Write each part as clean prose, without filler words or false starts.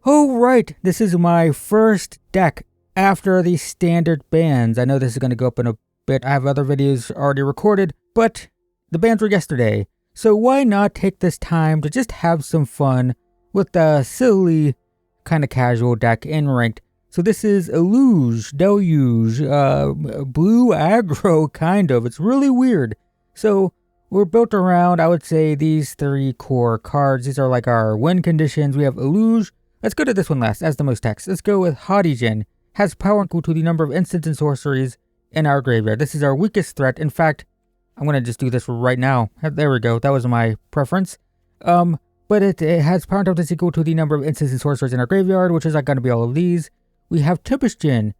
Oh, right, this is my first deck after the standard bans. I know this is going to go up in a bit. I have other videos already recorded, but the bans were yesterday. So why not take this time to just have some fun with the silly, kind of casual deck in ranked. So this is Deluge, blue aggro, kind of. It's really weird. So we're built around, I would say, these three core cards. These are like our win conditions. We have Deluge. Let's go to this one last, as the most text. Let's go with Hadigen. Has power equal to the number of instants and sorceries in our graveyard. This is our weakest threat. In fact, I'm going to just do this right now. There we go. That was my preference. But it has power toughness equal to the number of instants and sorceries in our graveyard, which is not going to be all of these. We have Tempestion.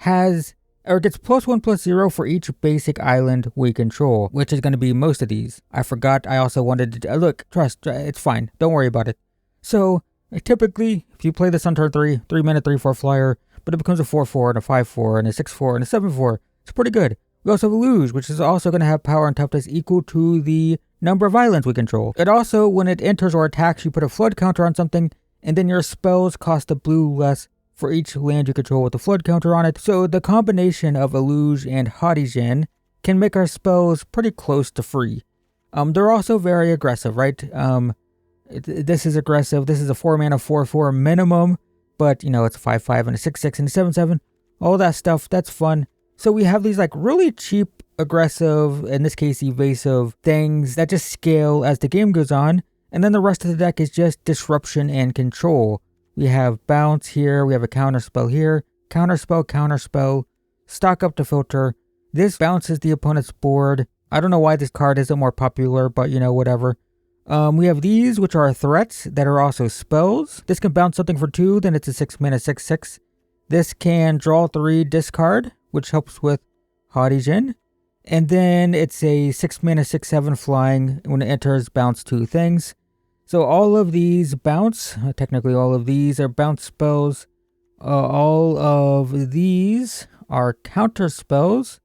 Gets +1/+0 for each basic island we control, which is going to be most of these. I forgot I also wanted to... look, trust, it's fine. Don't worry about it. So... typically, if you play this on turn 3, 3-mana 3/4 flyer, but it becomes a 4/4 and a 5/4 and a 6/4 and a 7/4. It's pretty good. We also have Deluge, which is also going to have power and toughness equal to the number of islands we control. It also, when it enters or attacks, you put a flood counter on something, and then your spells cost a blue less for each land you control with a flood counter on it. So the combination of Deluge and Hadigen can make our spells pretty close to free. They're also very aggressive, right? This is aggressive. This is a 4-mana 4/4 minimum, but you know, it's a 5/5 and a 6/6 and a 7/7. All that stuff, that's fun. So we have these like really cheap, aggressive, in this case evasive things that just scale as the game goes on, and then the rest of the deck is just disruption and control. We have bounce here, we have a counter spell here, counter spell, stock up to filter. This bounces the opponent's board. I don't know why this card isn't more popular, but you know, whatever. We have these, which are threats that are also spells. This can bounce something for 2, then it's a 6-mana 6/6. This can draw 3, discard, which helps with Hadigen. And then it's a 6-mana 6/7 flying. When it enters, bounce 2 things. So all of these bounce. Technically, all of these are bounce spells. All of these are counter spells.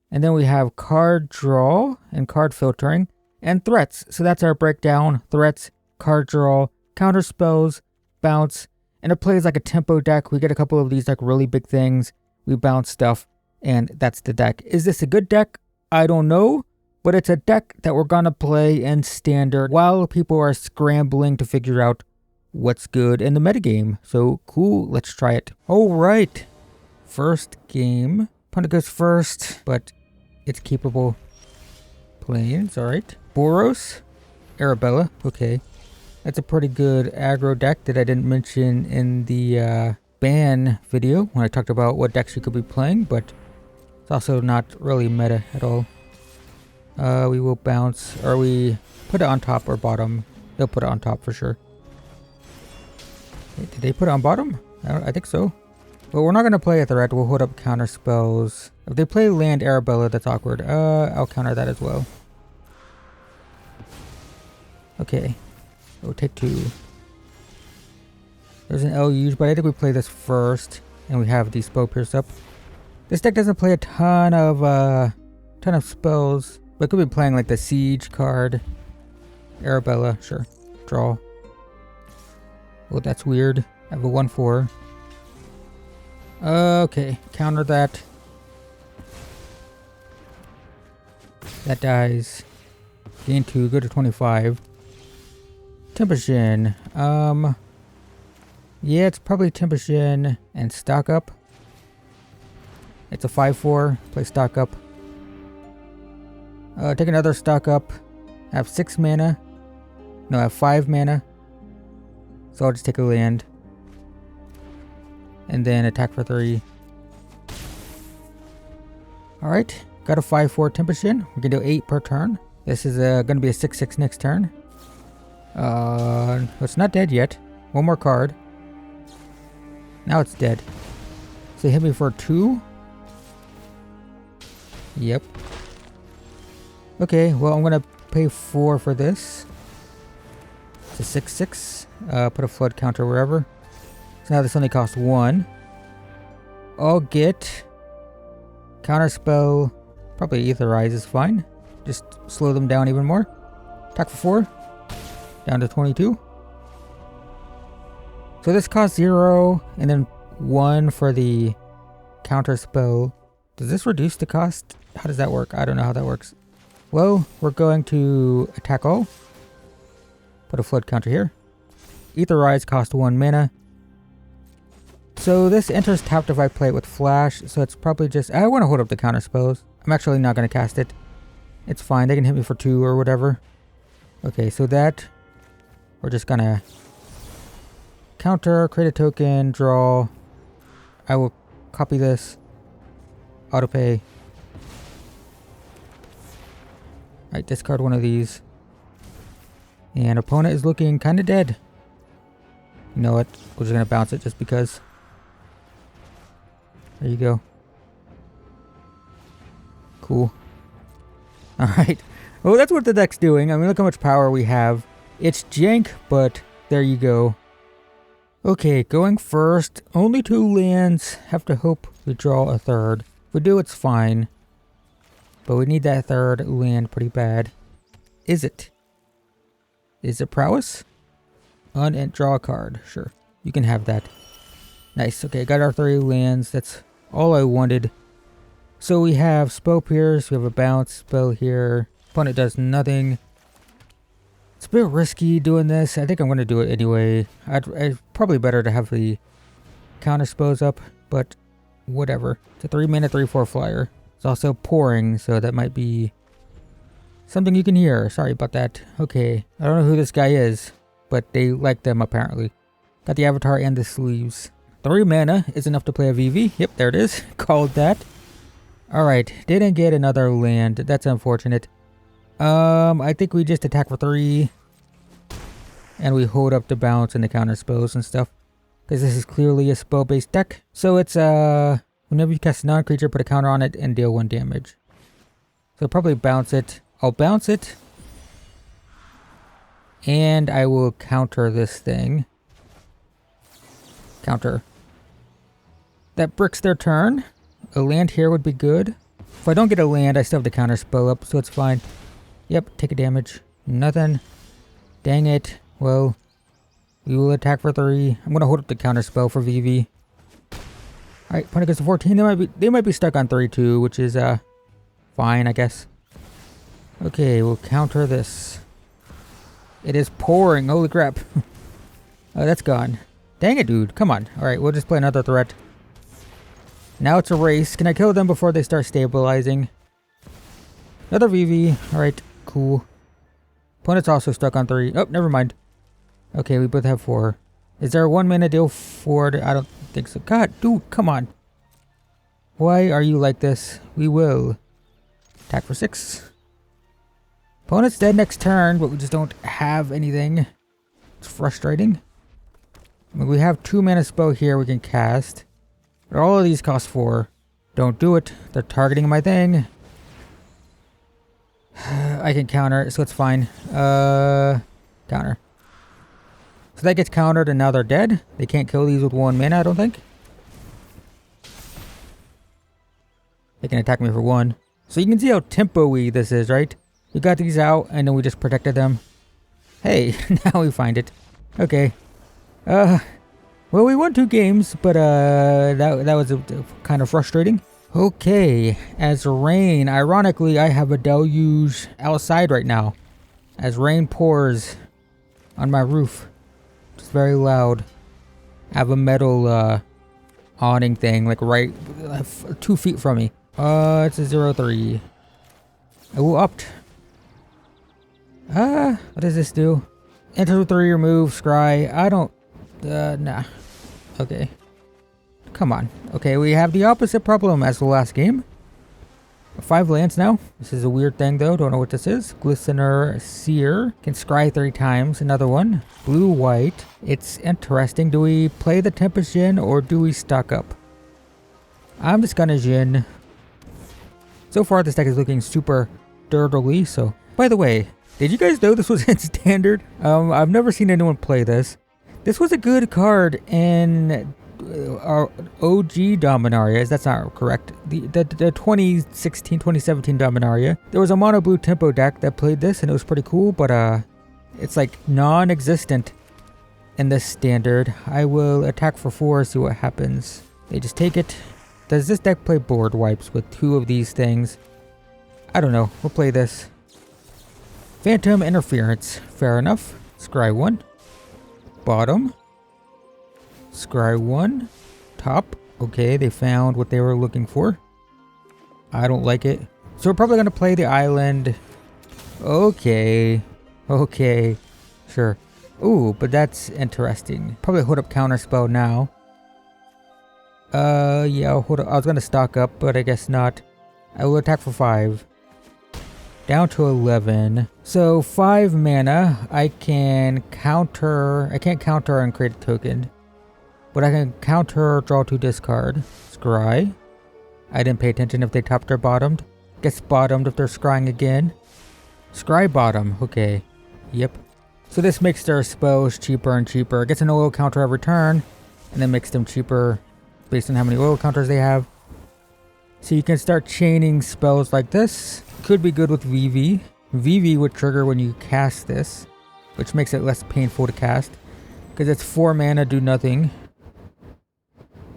And then we have card draw and card filtering. And threats. So that's our breakdown. Threats, card draw, counter spells, bounce, and it plays like a tempo deck. We get a couple of these like really big things. We bounce stuff, and that's the deck. Is this a good deck? I don't know, but it's a deck that we're gonna play in standard while people are scrambling to figure out what's good in the metagame. So cool, let's try it. Alright, first game. Opponent goes first, but it's capable. Plains, alright. Boros, Arabella, okay. That's a pretty good aggro deck that I didn't mention in the ban video when I talked about what decks you could be playing, but it's also not really meta at all. We will bounce, or we put it on top or bottom. They'll put it on top for sure. Wait, did they put it on bottom? I think so. But we're not going to play a threat. We'll hold up counter spells. If they play land Arabella, that's awkward. I'll counter that as well. Okay. We'll take 2. There's an Deluge, but I think we play this first. And we have the spell pierce up. This deck doesn't play a ton of spells. But it could be playing like the siege card. Arabella, sure. Draw. Oh, that's weird. I have a 1/4. Okay, counter that. That dies. Gain 2, go to 25. Tempestion. Yeah, it's probably Tempestion and stock up. It's a 5/4. Play stock up. Take another stock up. I have 6 mana. No, I have 5 mana. So I'll just take a land. And then attack for 3. Alright, got a 5/4 Tempestion. We can do 8 per turn. This is going to be a 6/6 next turn. It's not dead yet. One more card. Now it's dead. So hit me for 2. Yep. Okay, well I'm going to pay 4 for this. It's a 6/6. Put a flood counter wherever. So now this only costs 1. I'll get counterspell. Probably Aetherize is fine. Just slow them down even more. Attack for 4. Down to 22. So this costs 0 and then 1 for the counter spell. Does this reduce the cost? How does that work? I don't know how that works. Well, we're going to attack all. Put a flood counter here. Aetherize cost 1 mana. So this enters tapped if I play it with flash, so it's probably just... I want to hold up the counter spells. I'm actually not going to cast it. It's fine, they can hit me for 2 or whatever. Okay, so that... We're just going to... Counter, create a token, draw. I will copy this. Autopay. Alright, discard one of these. And opponent is looking kind of dead. You know what? We're just going to bounce it just because. There you go. Cool. Alright. Well, that's what the deck's doing. I mean, look how much power we have. It's jank, but there you go. Okay, going first. Only 2 lands. Have to hope we draw a third. If we do, it's fine. But we need that third land pretty bad. Izzet? Is it prowess? And draw a card. Sure. You can have that. Nice. Okay, got our 3 lands. That's all I wanted. So we have Spell Pierce. We have a bounce spell here. Opponent does nothing. It's a bit risky doing this. I think I'm going to do it anyway. It's probably better to have the counter spells up, but whatever. It's a 3 mana 3/4 flyer. It's also pouring, so that might be something you can hear. Sorry about that. Okay, I don't know who this guy is, but they like them apparently. Got the avatar and the sleeves. 3 mana is enough to play a VV. Yep, there it is. Called that. Alright, didn't get another land. That's unfortunate. I think we just attack for 3. And we hold up the bounce and the counter spells and stuff. Because this is clearly a spell-based deck. So it's, whenever you cast a non-creature, put a counter on it and deal 1 damage. So probably bounce it. I'll bounce it. And I will counter this thing. Counter. That bricks their turn. A land here would be good. If I don't get a land, I still have the counter spell up, so it's fine. Yep, take a damage. Nothing. Dang it. Well, we will attack for 3. I'm going to hold up the counter spell for VV. Alright, opponent goes to 14. They might be stuck on 3 too, which is fine, I guess. Okay, we'll counter this. It is pouring. Holy crap. Oh, that's gone. Dang it, dude. Come on. Alright, we'll just play another threat. Now it's a race. Can I kill them before they start stabilizing? Another VV. Alright, cool. Opponent's also stuck on 3. Oh, never mind. Okay, we both have 4. Is there a 1 mana deal for it? I don't think so. God, dude, come on. Why are you like this? We will. Attack for 6. Opponent's dead next turn, but we just don't have anything. It's frustrating. I mean, we have 2 mana spell here we can cast. But all of these cost 4. Don't do it. They're targeting my thing. I can counter, so it's fine. Counter. So that gets countered and now they're dead. They can't kill these with 1 mana, I don't think. They can attack me for 1. So you can see how tempo-y this is, right? We got these out and then we just protected them. Hey, now we find it. Okay. Well, we won 2 games, but that was kind of frustrating. Okay, as rain, ironically, I have a deluge outside right now. As rain pours on my roof. It's very loud. I have a metal awning thing, like right 2 feet from me. It's a 0/3. I will opt. What does this do? Enter 3, remove, scry. I don't, nah. Okay. Come on. Okay, we have the opposite problem as the last game. 5 lands now. This is a weird thing though. Don't know what this is. Glistener Seer. Can scry 3 times. Another one. Blue, white. It's interesting. Do we play the Tempest Djinn or do we stock up? I'm just gonna Djinn. So far this deck is looking super dirtily, so. By the way, did you guys know this was in standard? I've never seen anyone play this. This was a good card in our OG Dominaria. That's not correct. The 2016, 2017 Dominaria. There was a mono blue tempo deck that played this and it was pretty cool, but it's like non-existent in this standard. I will attack for 4, see what happens. They just take it. Does this deck play board wipes with 2 of these things? I don't know. We'll play this. Phantom Interference. Fair enough. Scry 1. Bottom. Scry 1. Top. Okay, they found what they were looking for. I don't like it. So we're probably going to play the island. Okay. Okay. Sure. Ooh, but that's interesting. Probably hold up counterspell now. Yeah, I'll hold up. I was going to stock up, but I guess not. I will attack for 5. Down to 11. So 5 mana. I can't counter and create a token. But I can counter, draw 2, discard. Scry. I didn't pay attention if they topped or bottomed. Gets bottomed if they're scrying again. Scry bottom. Okay. Yep. So this makes their spells cheaper and cheaper. Gets an oil counter every turn. And then makes them cheaper based on how many oil counters they have. So you can start chaining spells like this. Could be good with VV. VV would trigger when you cast this, which makes it less painful to cast. Because it's 4 mana, do nothing.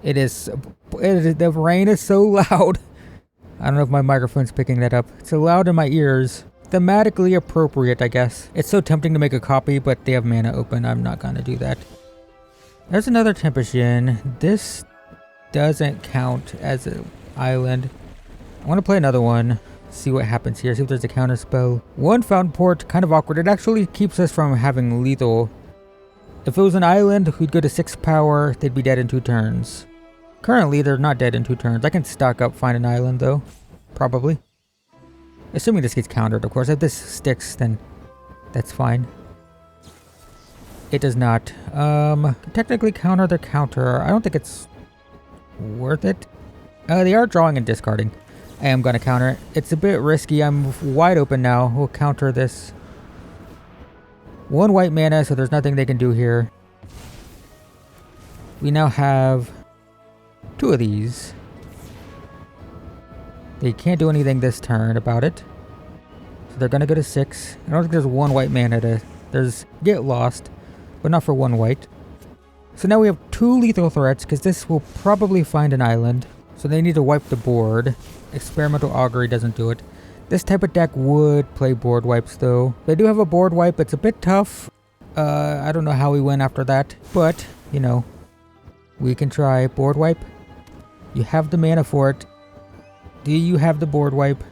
The rain is so loud. I don't know if my microphone's picking that up. It's so loud in my ears. Thematically appropriate, I guess. It's so tempting to make a copy, but they have mana open. I'm not going to do that. There's another Temptation. This doesn't count as an island. I want to play another one. See what happens here. See if there's a counter spell. 1 Fountain Port. Kind of awkward. It actually keeps us from having lethal. If it was an island, we'd go to 6 power. They'd be dead in 2 turns. Currently, they're not dead in 2 turns. I can stock up, find an island, though. Probably. Assuming this gets countered, of course. If this sticks, then that's fine. It does not. Technically counter their counter. I don't think it's worth it. They are drawing and discarding. I am going to counter it. It's a bit risky. I'm wide open now. We'll counter this. 1 white mana, so there's nothing they can do here. We now have 2 of these. They can't do anything this turn about it. So they're going to go to 6. I don't think there's 1 white mana to... There's Get Lost, but not for 1 white. So now we have 2 lethal threats, because this will probably find an island. So they need to wipe the board. Experimental Augury doesn't do it. This type of deck would play board wipes, though. They do have a board wipe. It's a bit tough. I don't know how we went after that. But, you know, we can try board wipe. You have the mana for it. Do you have the board wipe?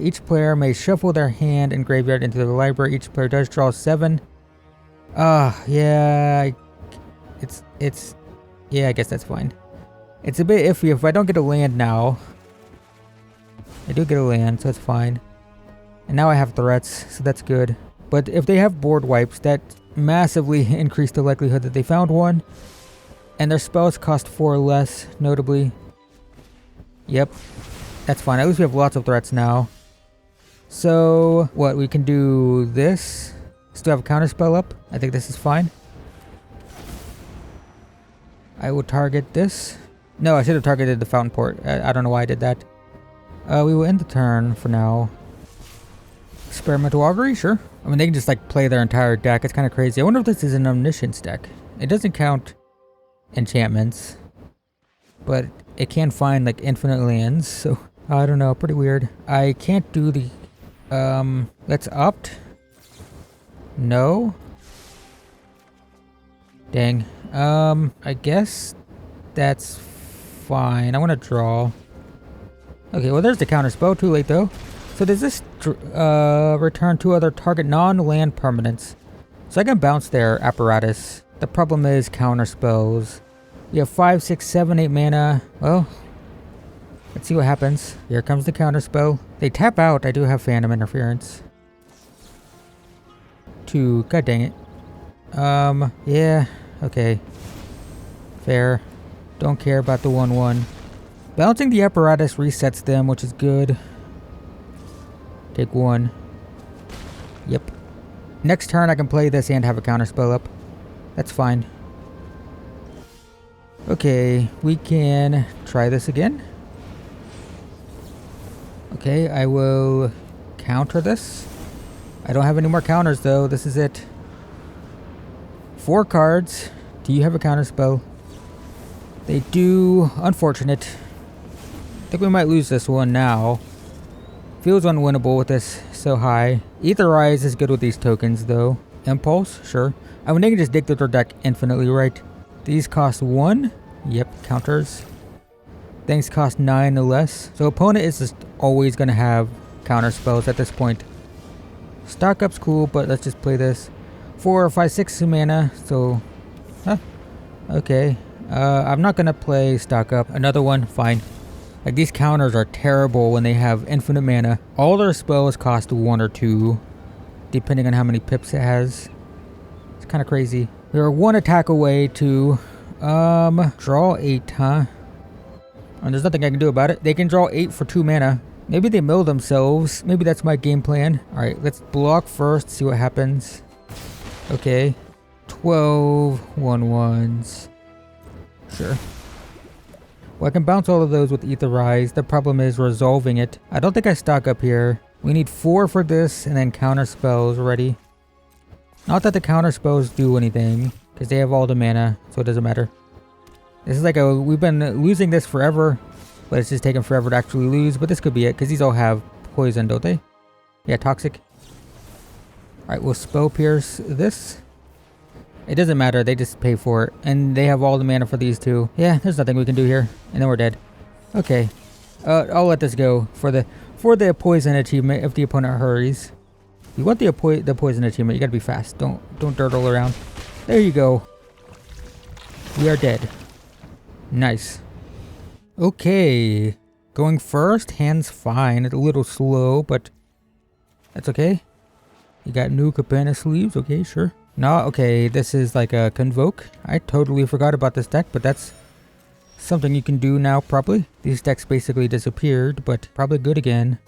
Each player may shuffle their hand and graveyard into the library. Each player does draw 7. Yeah. Yeah, I guess that's fine. It's a bit iffy if I don't get a land now. I do get a land, so it's fine. And now I have threats, so that's good. But if they have board wipes, that massively increased the likelihood that they found one. And their spells cost 4 less, notably. Yep. That's fine. At least we have lots of threats now. So, what? We can do this. Still have a counter spell up. I think this is fine. I will target this. No, I should have targeted the Fountain Port. I don't know why I did that. We will end the turn for now. Experimental Augury? Sure. I mean, they can just like play their entire deck. It's kind of crazy. I wonder if this is an Omniscience deck. It doesn't count enchantments, but it can find like infinite lands. So, I don't know. Pretty weird. I can't do the... let's opt. No. Dang. I guess that's fine. I want to draw. Okay, well there's the counter spell. Too late though. So does this return 2 other target non-land permanents? So I can bounce their Apparatus. The problem is counter spells. You have 5, 6, 7, 8 mana. Well, let's see what happens. Here comes the counter spell. They tap out. I do have Phantom Interference. 2. God dang it. Yeah. Okay. Fair. Don't care about the 1/1. Bouncing the Apparatus resets them, which is good. Take 1. Yep. Next turn I can play this and have a counter spell up. That's fine. Okay, we can try this again. Okay, I will counter this. I don't have any more counters though. This is it. 4 cards. Do you have a counterspell? They do. Unfortunate. I think we might lose this one now. Feels unwinnable with this so high. Etherize is good with these tokens though. Impulse, sure. I mean, they can just dig through their deck infinitely, right? These cost 1. Yep, counters. Things cost 9 or less. So opponent is just always going to have counter spells at this point. Stock up's cool, but let's just play this. 4, 5, 6 mana, so... Huh. Okay. I'm not going to play stock up. Another one, fine. Like, these counters are terrible when they have infinite mana. All their spells cost 1 or 2, depending on how many pips it has. It's kind of crazy. They're 1 attack away to... draw 8, huh? And there's nothing I can do about it. They can draw 8 for 2 mana. Maybe they mill themselves. Maybe that's my game plan. Alright, let's block first, see what happens. Okay. 12 1/1s. Sure. Well, I can bounce all of those with Etherize. The problem is resolving it. I don't think I stock up here. We need 4 for this and then counter spells ready. Not that the counter spells do anything, because they have all the mana, so it doesn't matter. This is like a... We've been losing this forever, but it's just taking forever to actually lose. But this could be it, because these all have poison, don't they? Yeah, toxic. Alright, we'll spell pierce this. It doesn't matter, they just pay for it. And they have all the mana for these two. Yeah, there's nothing we can do here. And then we're dead. Okay. I'll let this go for the poison achievement if the opponent hurries. You want the poison achievement, you gotta be fast. Don't dirtle around. There you go. We are dead. Nice. Okay. Going first, hands fine. It's a little slow, but that's okay. You got new Cabana sleeves, okay, sure. No, okay, this is like a Convoke. I totally forgot about this deck, but that's something you can do now, probably. These decks basically disappeared, but probably good again.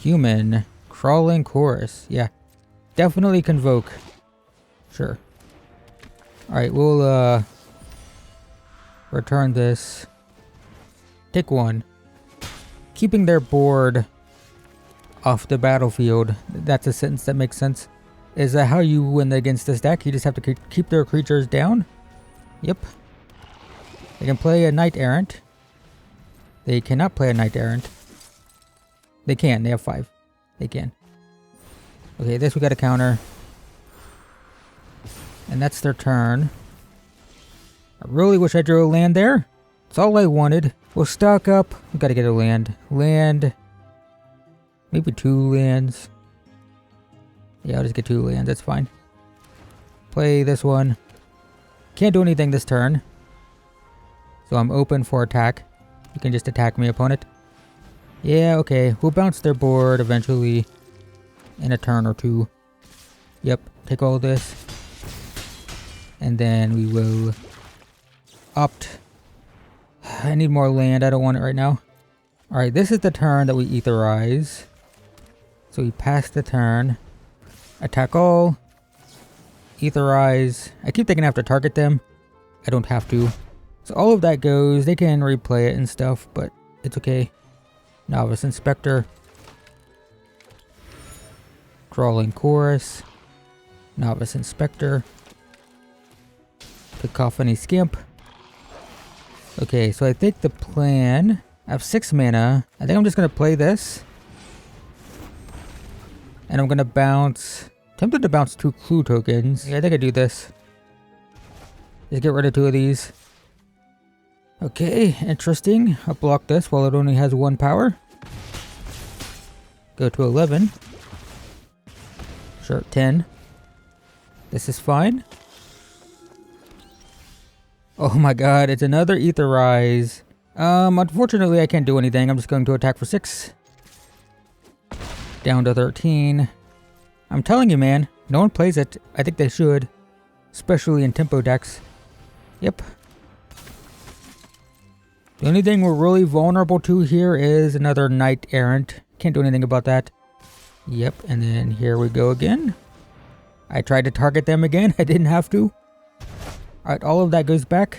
Human. Crawling Chorus. Yeah, definitely Convoke. Sure. Alright, we'll, return this. Take 1. Keeping their board off the battlefield. That's a sentence that makes sense. Is that how you win against this deck? You just have to keep their creatures down? Yep. They can play a Knight Errant. They cannot play a Knight Errant. They can. They have 5. They can. Okay, this we got to counter. And that's their turn. I really wish I drew a land there. That's all I wanted. We'll stock up. We got to get a land. Land. Maybe 2 lands. Yeah, I'll just get 2 lands, that's fine. Play this one. Can't do anything this turn. So I'm open for attack. You can just attack me, opponent. Yeah, okay. We'll bounce their board eventually. In a turn or 2. Yep, take all this. And then we will opt. I need more land, I don't want it right now. Alright, this is the turn that we Etherize. So we pass the turn. Attack all. Etherize. I keep thinking I have to target them. I don't have to. So all of that goes. They can replay it and stuff, but it's okay. Novice Inspector. Crawling Chorus. Novice Inspector. Cacophony Skimp. Okay, so I think the plan... I have 6 mana. I think I'm just going to play this. And I'm going to bounce... Tempted to bounce 2 clue tokens. Yeah, I think I do this. Just get rid of 2 of these. Okay, interesting. I'll block this while it only has 1 power. Go to 11. Sure, 10. This is fine. Oh my god, it's another Etherize. Unfortunately I can't do anything. I'm just going to attack for 6. Down to 13. I'm telling you, man, no one plays it. I think they should. Especially in tempo decks. Yep. The only thing we're really vulnerable to here is another Knight Errant. Can't do anything about that. Yep, and then here we go again. I tried to target them again. I didn't have to. Alright, all of that goes back.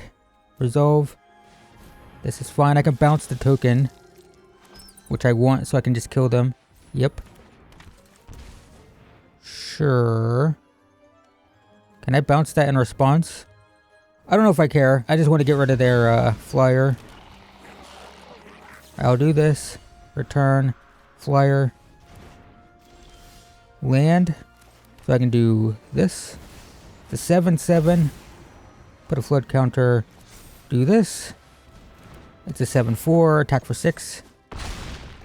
Resolve. This is fine. I can bounce the token. Which I want, so I can just kill them. Yep. Sure. Can I bounce that in response? I don't know if I care. I just want to get rid of their flyer. I'll do this. Return. Flyer. Land. So I can do this. The 7/7. Put a flood counter. Do this. It's a 7/4. Attack for 6.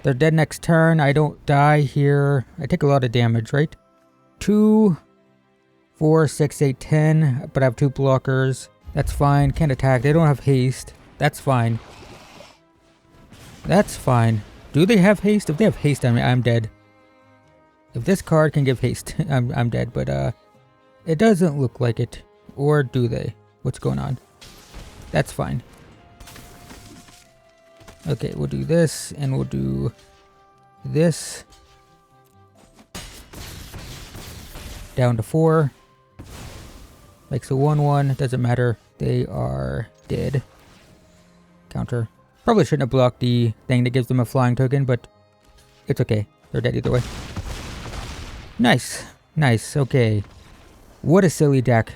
They're dead next turn. I don't die here. I take a lot of damage, right? 2, 4, 6, 8, 10. But I have 2 blockers. That's fine. Can't attack. They don't have haste. That's fine. That's fine. Do they have haste? If they have haste, I'm dead. If this card can give haste, I'm dead. But it doesn't look like it. Or do they? What's going on? That's fine. Okay, we'll do this, and we'll do this. Down to 4. Makes a 1/1. Doesn't matter. They are dead. Counter. Probably shouldn't have blocked the thing that gives them a flying token, but it's okay. They're dead either way. Nice. Nice. Okay. What a silly deck.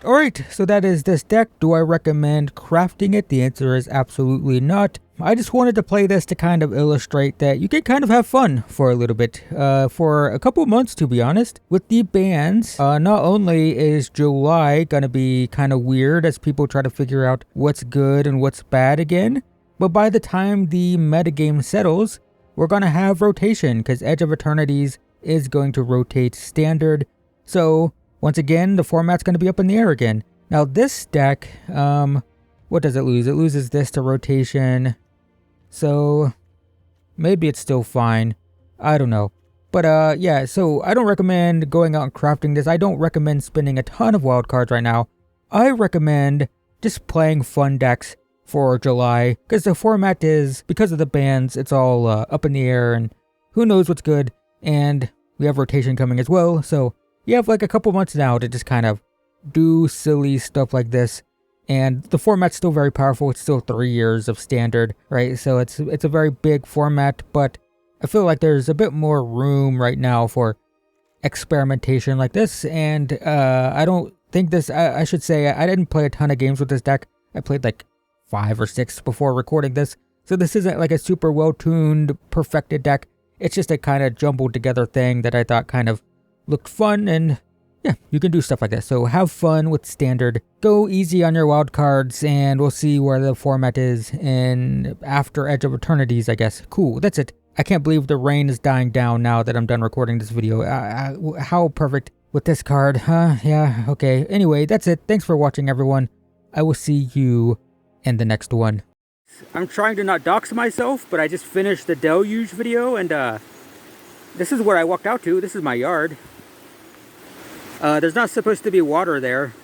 Alright, so that is this deck. Do I recommend crafting it? The answer is absolutely not. I just wanted to play this to kind of illustrate that you can kind of have fun for a little bit. For a couple months, to be honest. With the bans, not only is July gonna be kind of weird as people try to figure out what's good and what's bad again, but by the time the metagame settles, we're gonna have rotation, because Edge of Eternities is going to rotate standard. So once again, the format's going to be up in the air again. Now this deck, what does it lose? It loses this to rotation. So maybe it's still fine. I don't know. But yeah, so I don't recommend going out and crafting this. I don't recommend spending a ton of wild cards right now. I recommend just playing fun decks for July, because the format is, because of the bans, it's all up in the air, and who knows what's good. And we have rotation coming as well, so you have like a couple months now to just kind of do silly stuff like this. And the format's still very powerful. It's still 3 years of standard, right? So it's a very big format, but I feel like there's a bit more room right now for experimentation like this. And I don't think this, I should say, I didn't play a ton of games with this deck. I played like 5 or 6 before recording this. So this isn't like a super well-tuned, perfected deck. It's just a kind of jumbled together thing that I thought kind of looked fun, and yeah, you can do stuff like this. So have fun with standard. Go easy on your wild cards, and we'll see where the format is in after Edge of Eternities, I guess. Cool, that's it. I can't believe the rain is dying down now that I'm done recording this video. How perfect with this card, huh? Yeah, okay. Anyway, that's it. Thanks for watching, everyone. I will see you in the next one. I'm trying to not dox myself, but I just finished the Deluge video, and this is where I walked out to. This is my yard. There's not supposed to be water there.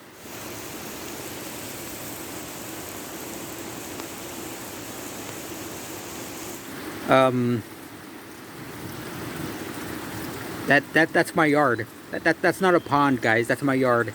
That's my yard. That's not a pond, guys. That's my yard.